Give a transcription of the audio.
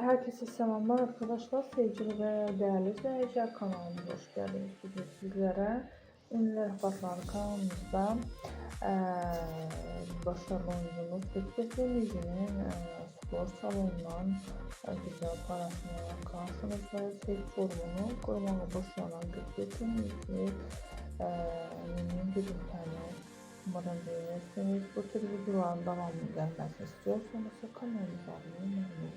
Herkese selamlar arkadaşlar. Sevgili ve değerli izleyiciler, kanalımıza hoş geldiniz. Bugün sizlere ünlüler hatları kanalımızda başarılı oyuncumuz Fikret Demirci'nin spor salonundan güzel parasını karşınızda tek sorumunu koymaya başlanan Fikret Demirci ünlü bir tane umarım beğenirsiniz. Bu tür videoların devamlı gelmesini istiyorsanız kanalımıza abone olmayı